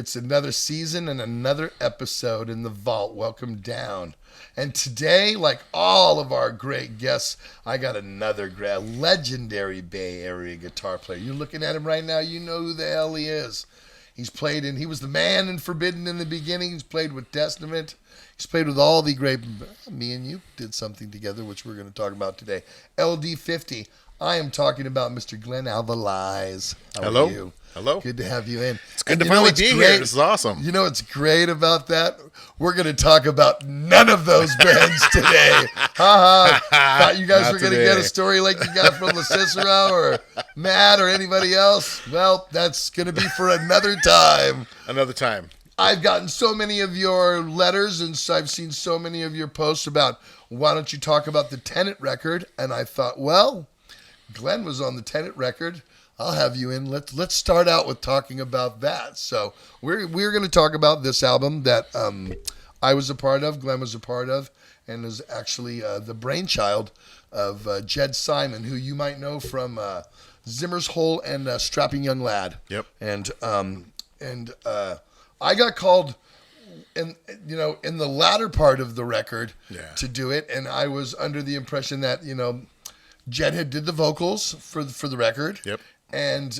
It's another season and another episode in the vault. Welcome down. And today, like all of our great guests, I got another legendary Bay Area guitar player. You're looking at him right now, you know who the hell he is. He was the man in Forbidden in the beginning. He's played with Testament. He's played with all the great, me and you did something together, which we're going to talk about today. LD50. I am talking about Mr. Glen Alvelais. How Hello. are you? Hello. Good to have you in. It's good to finally be here. This is awesome. You know what's great about that? We're going to talk about none of those bands today. Ha ha. Thought you guys were going to get a story like you got from the Cicero or Matt or anybody else. Well, that's going to be for another time. Another time. I've gotten so many of your letters and I've seen so many of your posts about why don't you talk about the Tenet record? And I thought, well, Glen was on the Tenet record. I'll have you in. Let's start out with talking about that. So we're going to talk about this album that I was a part of, Glen was a part of, and is actually the brainchild of Jed Simon, who you might know from Zimmer's Hole and Strapping Young Lad. Yep. And I got called in the latter part of the record to do it, and I was under the impression that Jed had did the vocals for the record. Yep. And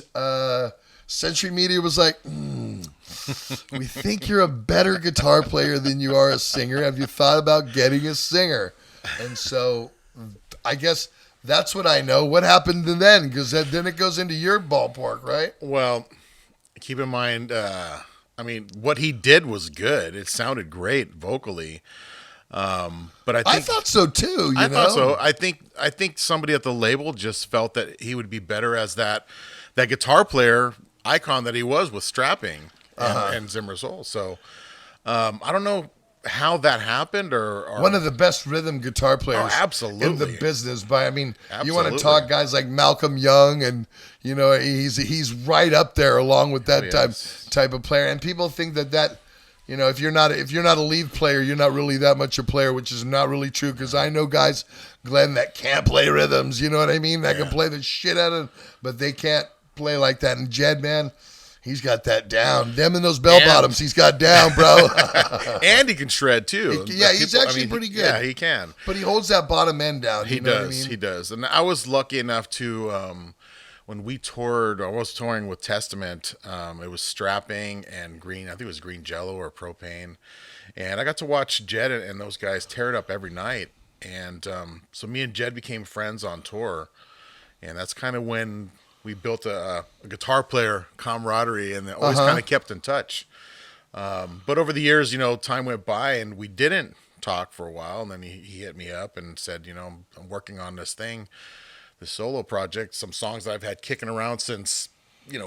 Century Media was like, we think you're a better guitar player than you are a singer. Have you thought about getting a singer? And so I guess that's what I know. What happened then? Because then it goes into your ballpark, right? Well, keep in mind, what he did was good. It sounded great vocally. But I thought so too. I thought so. I think somebody at the label just felt that he would be better as that guitar player icon that he was with Strapping and Zimmer's Soul. So I don't know how that happened or one of the best rhythm guitar players in the business. You want to talk guys like Malcolm Young, and he's right up there along with that type of player. And people think that. If you're not a lead player, you're not really that much a player, which is not really true. Because I know guys, Glen, that can't play rhythms. You know what I mean? That can play the shit out of, but they can't play like that. And Jed, man, he's got that down. Them and those bell bottoms, he's got down, bro. And he can shred too. He's actually pretty good. Yeah, he can. But he holds that bottom end down. He does. And I was lucky enough to. When we toured, I was touring with Testament. It was Strapping and Green. I think it was Green Jello or Propane. And I got to watch Jed and those guys tear it up every night. And so me and Jed became friends on tour. And that's kind of when we built a guitar player camaraderie and always kind of kept in touch. But over the years, time went by and we didn't talk for a while. And then he hit me up and said, I'm working on this thing. The solo project, some songs that I've had kicking around since,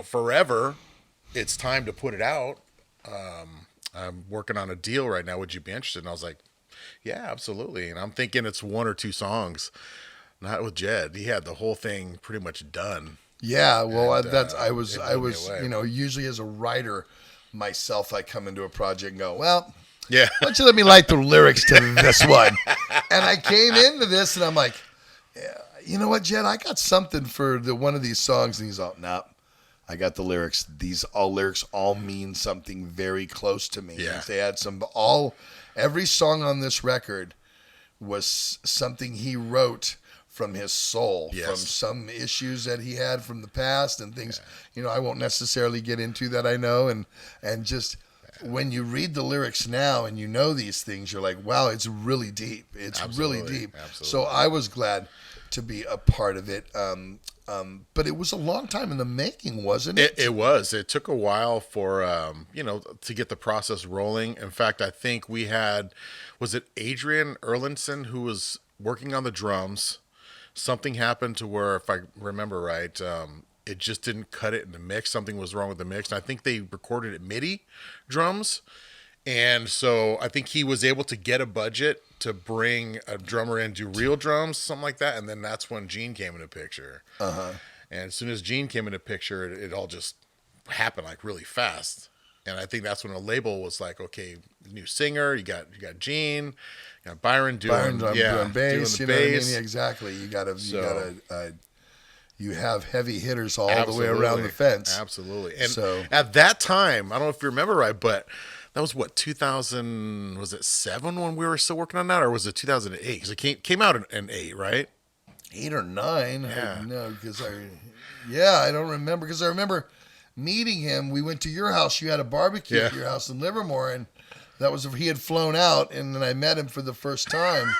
forever. It's time to put it out. I'm working on a deal right now. Would you be interested? And I was like, yeah, absolutely. And I'm thinking it's one or two songs, not with Jed. He had the whole thing pretty much done. Yeah, well, I was usually as a writer myself, I come into a project and go, well, why don't you let me write the lyrics to this one? And I came into this and I'm like, yeah. You know what, Jed? I got something for one of these songs. And he's all, no, I got the lyrics. These lyrics all mean something very close to me. Yeah. They had every song on this record was something he wrote from his soul, from some issues that he had from the past and things, I won't necessarily get into that, I know. And just when you read the lyrics now and these things, you're like, wow, it's really deep. It's really deep. Absolutely. So I was glad to be a part of it. But it was a long time in the making, wasn't it? It was. It took a while for, to get the process rolling. In fact, I think we had, was it Adrian Erlinson who was working on the drums? Something happened to where, if I remember right, it just didn't cut it in the mix. Something was wrong with the mix. And I think they recorded it MIDI drums. And so I think he was able to get a budget to bring a drummer in, do real drums, something like that. And then that's when Gene came into picture. And as soon as Gene came into picture, it all just happened like really fast. And I think that's when a label was like, okay, new singer, you got Gene, you got Byron doing doing bass, doing the bass. Exactly. You got to you have heavy hitters all the way around the fence. Absolutely. And so at that time, I don't know if you remember right, but that was what, 2000, was it 7 when we were still working on that, or was it 2008? Because it came out in 8, right? 8 or 9. Yeah. I don't remember, because I remember meeting him. We went to your house. You had a barbecue at your house in Livermore, and that was he had flown out, and then I met him for the first time.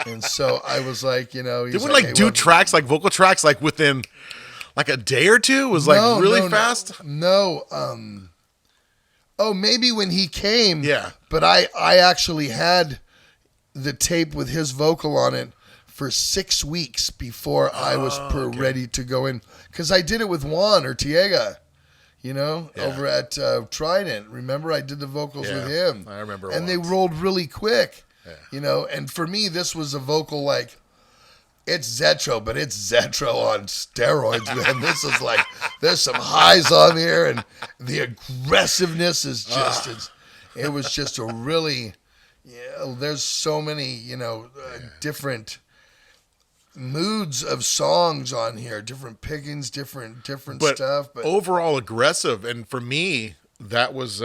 And so I was like, he's did we do tracks, like vocal tracks, like within like a day or two? It was really fast? No. Maybe when he came. Yeah. But I actually had the tape with his vocal on it for 6 weeks before I was ready to go in. Because I did it with Juan Ortega, over at Trident. Remember, I did the vocals with him. I remember. And they rolled really quick, And for me, this was a vocal like, it's Zetro, but it's Zetro on steroids, man. This is like, there's some highs on here, and the aggressiveness is just, it was just a really, there's so many, different moods of songs on here, different pickings, different stuff, but overall aggressive. And for me, that was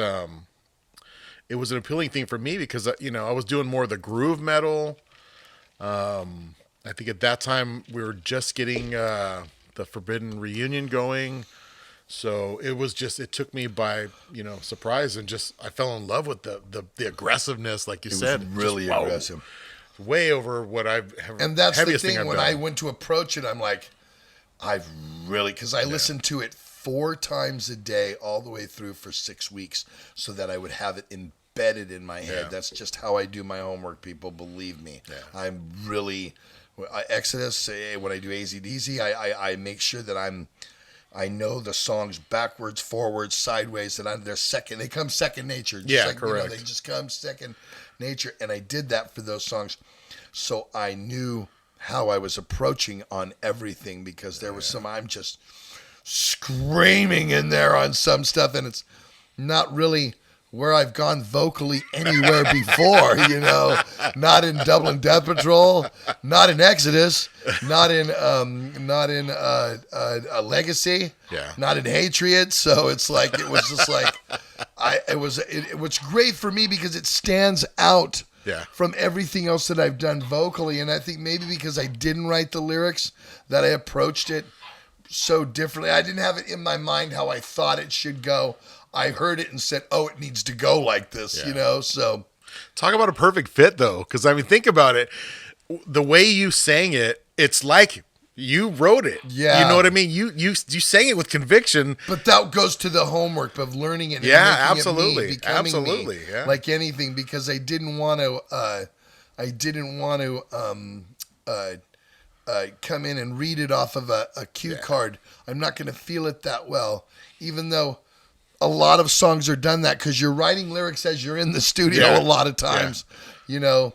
it was an appealing thing for me because I was doing more of the groove metal. I think at that time we were just getting the Forbidden Reunion going, so it took me by surprise, and I fell in love with the aggressiveness, like you said. Was really aggressive. Way over what I've and that's the thing. When I went to approach it, I'm like, because I listened to it 4 times a day all the way through for 6 weeks, so that I would have it embedded in my head. That's just how I do my homework, people. Believe me. I'm really Exodus. When I do AZDZ, I make sure that I know the songs backwards, forwards, sideways. That they come second nature. Correct. They just come second nature, and I did that for those songs, so I knew how I was approaching on everything, because there was some I'm just screaming in there on some stuff, and it's not really where I've gone vocally anywhere before, not in Dublin Death Patrol, not in Exodus, not in Legacy, not in Hatred. So it's like, it was just like, it was great for me because it stands out from everything else that I've done vocally. And I think maybe because I didn't write the lyrics, that I approached it so differently. I didn't have it in my mind how I thought it should go. I heard it and said, it needs to go like this, so. Talk about a perfect fit, though, because, think about it. The way you sang it, it's like you wrote it. Yeah. You know what I mean? You sang it with conviction. But that goes to the homework of learning it and making absolutely. It me, becoming absolutely. Me, yeah. Like anything, because I didn't want to come in and read it off of a cue card. I'm not going to feel it that well, even though a lot of songs are done that, because you're writing lyrics as you're in the studio a lot of times. You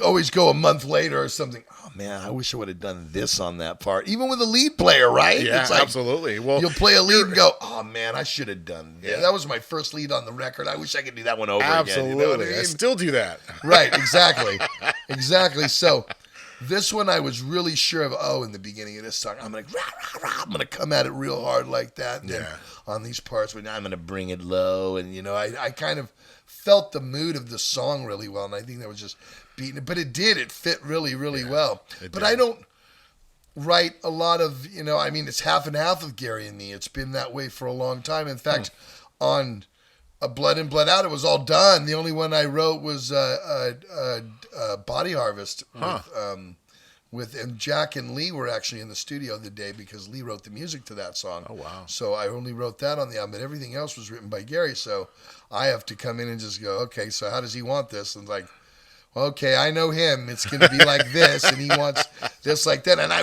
always go a month later or something. Oh man, I wish I would have done this on that part. Even with a lead player, right? Yeah, it's like, absolutely. Well, you'll play a lead and go, oh man, I should have done that. Yeah. That was my first lead on the record. I wish I could do that one over again. Absolutely. I still do that. Right, exactly. Exactly. So this one I was really sure of, in the beginning of this song, I'm going to come at it real hard like that. And then on these parts, I'm going to bring it low. And, I kind of felt the mood of the song really well. And I think that was just beating it. But it did. It fit really, really well. But I don't write a lot of, it's half and half of Gary and me. It's been that way for a long time. In fact, on Blood In, Blood Out, it was all done. The only one I wrote was Body Harvest and Jack and Lee were actually in the studio the day, because Lee wrote the music to that song. Oh wow. So I only wrote that on the album, but everything else was written by Gary. So I have to come in and just go, okay, so how does he want this? And like, okay, I know him. It's going to be like this, and he wants this like that. And I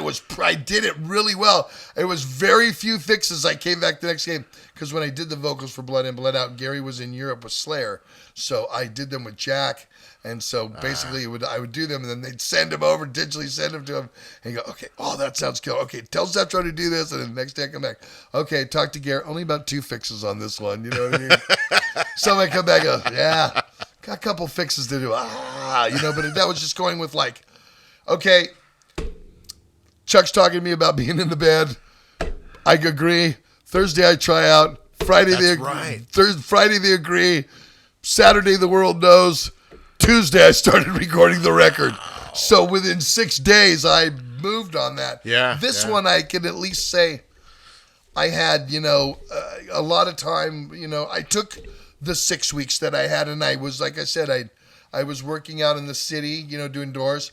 did it really well. It was very few fixes. I came back the next game, because when I did the vocals for Blood In, Blood Out, Gary was in Europe with Slayer. So I did them with Jack. And so basically I would do them, and then they'd send them over, digitally send them to him, and go, okay, that sounds cool. Okay, tell Zetro to do this, and then the next day I come back. Okay, talk to Gary. Only about 2 fixes on this one, you know what I mean? So I come back and go, got a couple fixes to do. But that was just going with like, okay, Chuck's talking to me about being in the band. I agree. Thursday I try out. Friday Friday they agree. Saturday the world knows. Tuesday I started recording the record. So within 6 days I moved on that. Yeah. This one I can at least say I had, a lot of time. I took the 6 weeks that I had, and I was, like I said, I was working out in the city, doing doors.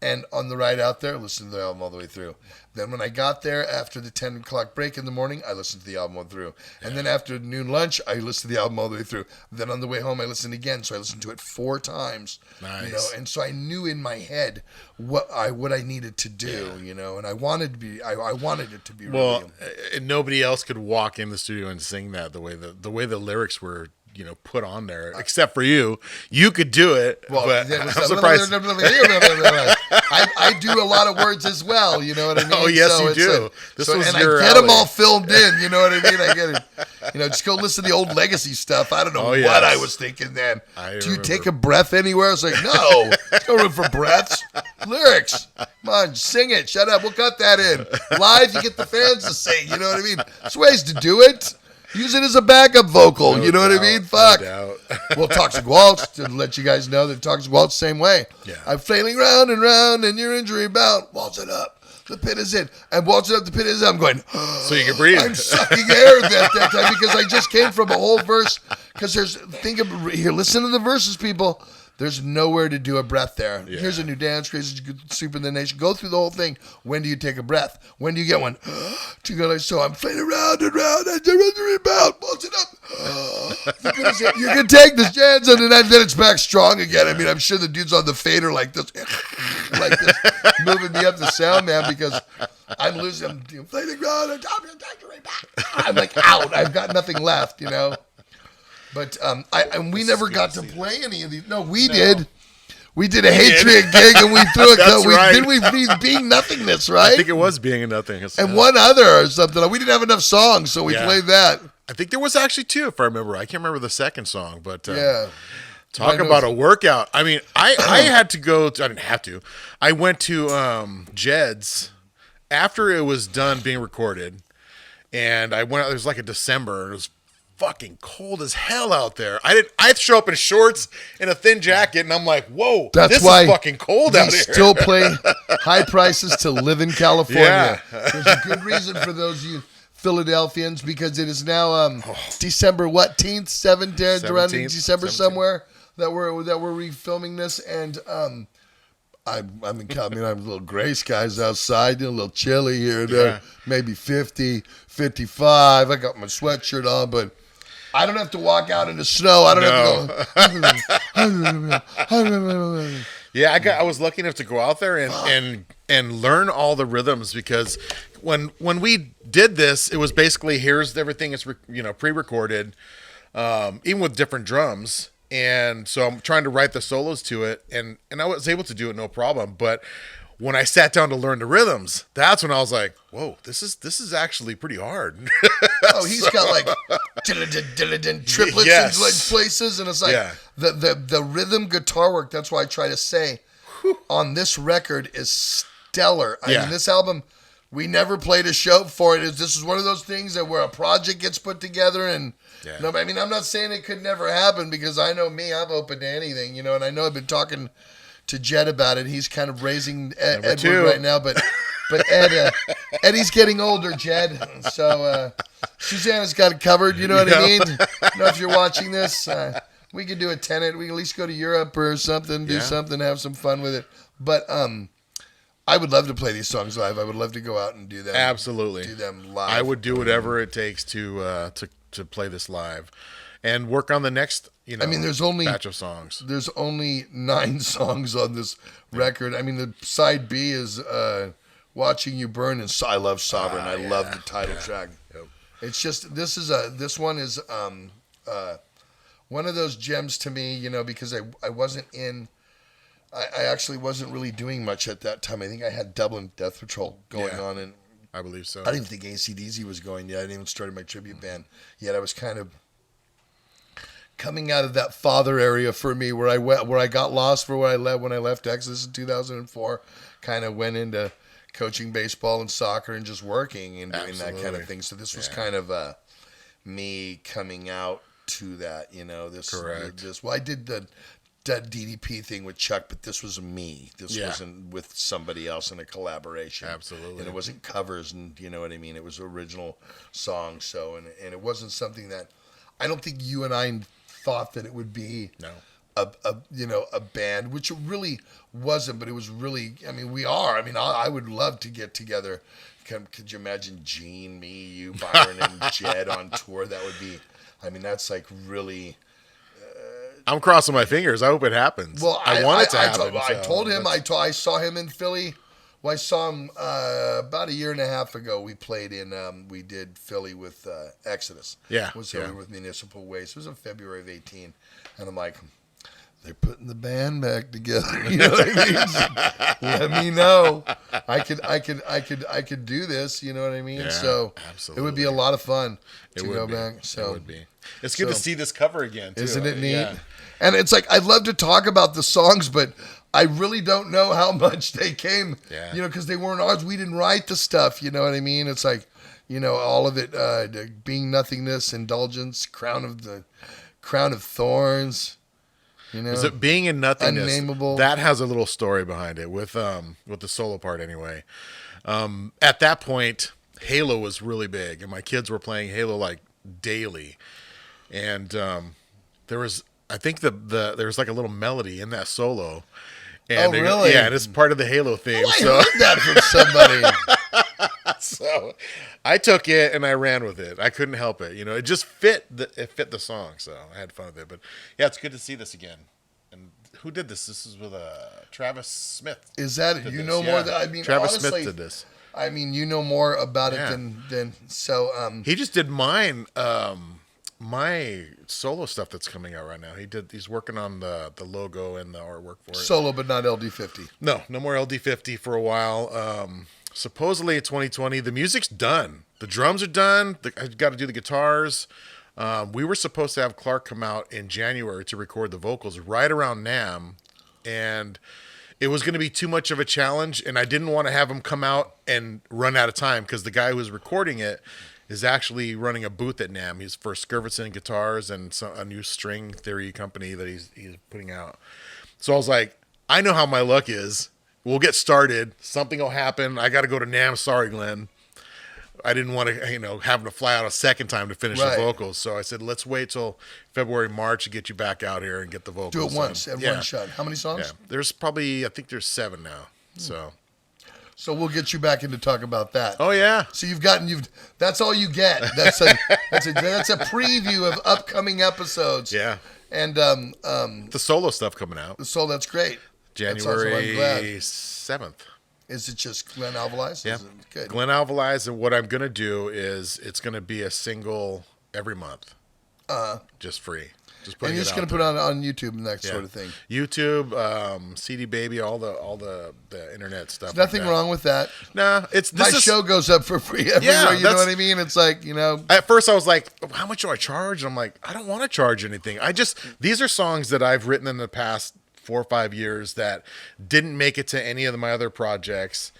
And on the ride out there, I listened to the album all the way through. Then when I got there, after the 10 o'clock break in the morning, I listened to the album all through. Yeah. And then after noon lunch, I listened to the album all the way through. Then on the way home, I listened again. So I listened to it 4 times. Nice. And so I knew in my head what I needed to do, and I wanted it to be well, and nobody else could walk in the studio and sing that the way the lyrics were put on there, except for you. You could do it. Well, but I'm surprised. I do a lot of words as well. You know what I mean? Oh, yes, you do. I get them all filmed in. You know what I mean? I get it. Just go listen to the old legacy stuff. I don't know what I was thinking then. Do you take a breath anywhere? I was like, no, there's no room for breaths. Lyrics. Come on, sing it. Shut up. We'll cut that in. Live, you get the fans to sing. You know what I mean? There's ways to do it. Use it as a backup vocal. You know what I mean? Fuck. No well, Toxic Waltz, to let you guys know that Toxic Waltz, same way. Yeah. I'm flailing round and round and your injury bound. Waltz it up. The pit is in. And waltz it up. The pit is in. I'm going, so you can breathe. I'm sucking air that time because I just came from a whole verse. Because here, listen to the verses, people. There's nowhere to do a breath there. Yeah. Here's a new dance, crazy super in the nation. Go through the whole thing. When do you take a breath? When do you get one? So I'm flailing round and round and you're about. Waltz it up. You can take this chance and then it's back strong again. I mean, I'm sure the dudes on the fader like this, moving me up the sound, man, because I'm losing. I'm flailing round and I'm like out. I've got nothing left, But we never got to play any of these. No, we did. We did a Hatred gig and we threw it. That's right. Didn't we Being Nothingness, right? I think it was Being a Nothingness. And one other or something. We didn't have enough songs, so we played that. I think there was actually 2, if I remember. I can't remember the second song, but talk I about a workout. I mean, I had to go. I didn't have to. I went to Jed's after it was done being recorded, and I went out. It was like a December. It was fucking cold as hell out there. I show up in shorts and a thin jacket, and I'm like, whoa, this is fucking cold out here. Still pay high prices to live in California. Yeah. There's a good reason for those of you Philadelphians, because it is now December 17th, 17th, around in December 17th. Somewhere that we're refilming this, and I'm a little gray skies outside, a little chilly here and there, maybe 50, 55. I got my sweatshirt on, but I don't have to walk out in the snow. I don't have to go. Yeah, I was lucky enough to go out there and learn all the rhythms, because when we did this, it was basically here's everything is pre-recorded, even with different drums. And so I'm trying to write the solos to it, and I was able to do it no problem. But when I sat down to learn the rhythms, that's when I was like, whoa, this is actually pretty hard. Oh, he's got like triplets in places, and it's like the rhythm guitar work. That's why I try to say on this record is stellar. I mean, this album, we never played a show for it. This is one of those things that where a project gets put together, and I mean, I'm not saying it could never happen, because I know me, I'm open to anything, and I know I've been talking to Jed about it. He's kind of raising Edward right now, but Eddie's getting older, Jed. So Susanna's got it covered. You know what I mean? If you're watching this, we could do a Tenet. We can at least go to Europe or something, do something, have some fun with it. But I would love to play these songs live. I would love to go out and do them. Absolutely, do them live. I would do whatever it takes to play this live, and work on the next. I mean, there's only batch of songs. There's only 9 songs on this record. I mean, the side B is "Watching You Burn," and I love "Sovereign." I love the title track. Yep. It's just this one is one of those gems to me, because I wasn't in. I actually wasn't really doing much at that time. I think I had Dublin Death Patrol going on, and I believe so. I didn't think AC/DC was going yet. I didn't even started my tribute band yet. I was kind of coming out of that father area for me, where I got lost for when I left Texas in 2004. Kind of went into coaching baseball and soccer and just working and doing that kind of thing. So this was kind of me coming out to that, Correct. Well, I did that DDP thing with Chuck, but this was me. This wasn't with somebody else in a collaboration. Absolutely. And it wasn't covers, and you know what I mean? It was original songs. So, and it wasn't something that I don't think you and I thought that it would be a band, which it really wasn't, but it was really, I mean, we are. I mean, I would love to get together. Could you imagine Gene, me, you, Byron, and Jed on tour? That would be, I mean, that's like really... I'm crossing my fingers. I hope it happens. Well, I want it to happen. I told him. I saw him in Philly. Well, I saw him about a year and a half ago. We played in. We did Philly with Exodus. Yeah, was here with Municipal Waste. It was in February of 2018, and I'm like, they're putting the band back together. You know what I mean? Let me know. I could do this. You know what I mean? Yeah, so absolutely. It would be a lot of fun to go back. So it would be. It's good to see this cover again, too. Isn't it neat? Yeah. And it's like, I'd love to talk about the songs, but I really don't know how much they came, because they weren't ours. We didn't write the stuff, you know what I mean? It's like, all of it, being nothingness, indulgence, crown of thorns, Is it being in nothingness? Unnameable. That has a little story behind it with the solo part anyway. At that point, Halo was really big, and my kids were playing Halo like daily. And there was, I think there was like a little melody in that solo. And really? Yeah, and it's part of the Halo theme. I heard that from somebody. So I took it and I ran with it. I couldn't help it. It just fit the song. So I had fun with it. But yeah, it's good to see this again. And who did this? This is with Travis Smith. Is that more than, I mean, Travis honestly, Smith did this. I mean, you know more about it than so. He just did mine. My solo stuff that's coming out right now. He's working on the logo and the artwork for it. Solo, but not LD50. No more LD50 for a while. Supposedly 2020, the music's done. The drums are done. I've got to do the guitars. We were supposed to have Clark come out in January to record the vocals right around NAMM, and it was going to be too much of a challenge, and I didn't want to have him come out and run out of time because the guy who was recording it is actually running a booth at NAMM. He's for Skirvitson Guitars and a new string theory company that he's putting out. So I was like, I know how my luck is. We'll get started. Something will happen. I got to go to NAMM. Sorry, Glenn. I didn't want to, having to fly out a second time to finish the vocals. So I said, let's wait till February, March to get you back out here and get the vocals. Do it once, at one shot. How many songs? Yeah. There's probably, I think there's 7 now. So we'll get you back in to talk about that. Oh yeah. So that's all you get. That's a preview of upcoming episodes. Yeah. And the solo stuff coming out. That's great. January 7th. Is it just Glen Alvelais? Yeah. Good. Glen Alvelais, and what I'm going to do is it's going to be a single every month. Just free. And you're just going to put it on YouTube and that sort of thing. YouTube, CD Baby, all the internet stuff. There's nothing wrong with that. No, my show goes up for free everywhere. You know what I mean? It's like, At first I was like, how much do I charge? And I'm like, I don't want to charge anything. These are songs that I've written in the past 4 or 5 years that didn't make it to any of my other projects.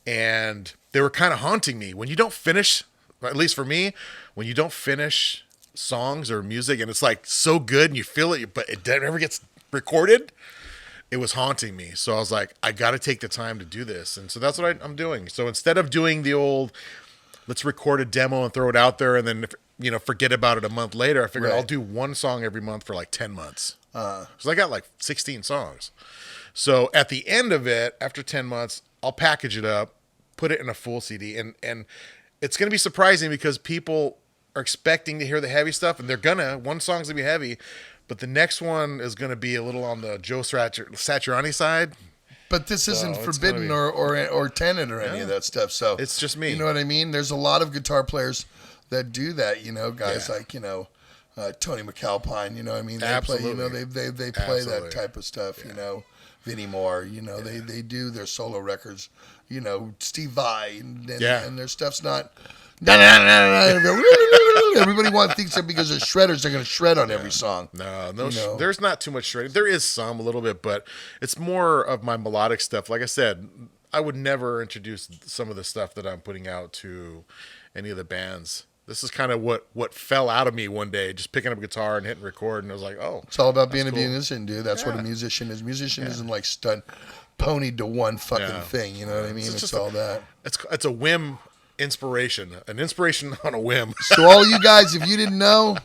And they were kind of haunting me. When you don't finish, at least for me, when you don't finish songs or music and it's like so good and you feel it, but it never gets recorded, it was haunting me. So I was like, I got to take the time to do this. And so that's what I'm doing. So instead of doing the old, let's record a demo and throw it out there and then, forget about it a month later, I figured I'll do one song every month for like 10 months. So I got like 16 songs. So at the end of it, after 10 months, I'll package it up, put it in a full CD. And it's going to be surprising because people are expecting to hear the heavy stuff, and one song's gonna be heavy, but the next one is gonna be a little on the Joe Satriani side. But this isn't Forbidden or Tenet or any of that stuff. So it's just me. You know what I mean? There's a lot of guitar players that do that. Guys like Tony McAlpine. You know what I mean? They Absolutely. play. They play that type of stuff. Vinnie Moore. They do their solo records. Steve Vai and their stuff's not. Everybody thinks that because they're shredders, they're going to shred on every song. No, there's not too much shredding. There is some, a little bit, but it's more of my melodic stuff. Like I said, I would never introduce some of the stuff that I'm putting out to any of the bands. This is kind of what fell out of me one day, just picking up a guitar and hitting record, and I was like, oh. It's all about being a musician, dude. That's what a musician is. Musician isn't like ponied to one fucking thing, you know what I mean? It's all that. It's a whim inspiration. An inspiration on a whim. So all you guys, if you didn't know,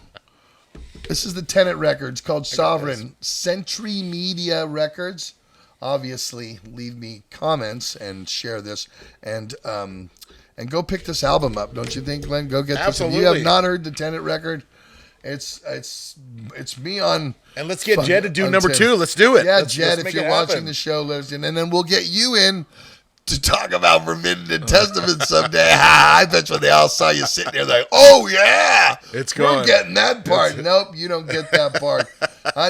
this is the Tenet record. It's called Sovereign. Century Media Records. Obviously, leave me comments and share this. And go pick this album up, don't you think, Glenn? Go get this. If you have not heard the Tenet record, it's me on. And let's get Jed to do number 2. Let's do it. Yeah, Jed, if you're watching the show, let us in. And then we'll get you in to talk about Forbidden and Testament someday. I bet when they all saw you sitting there, like, oh, yeah. It's going. We're getting that part. Nope, you don't get that part.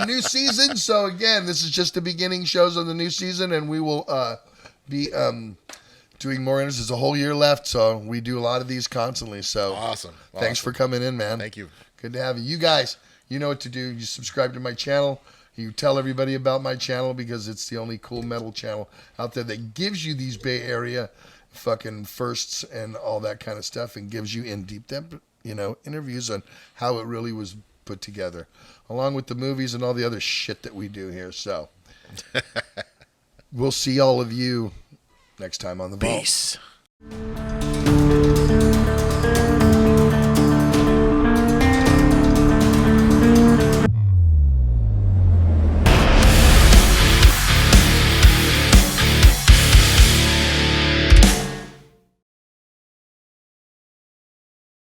New season. So, again, this is just the beginning shows on the new season, and we will be doing more interviews. There's a whole year left, so we do a lot of these constantly. So awesome. Thanks for coming in, man. Thank you. Good to have you. You guys, you know what to do. You subscribe to my channel. You tell everybody about my channel because it's the only cool metal channel out there that gives you these Bay Area fucking firsts and all that kind of stuff, and gives you in deep depth, interviews on how it really was put together, along with the movies and all the other shit that we do here. So we'll see all of you next time on the Vault. Peace.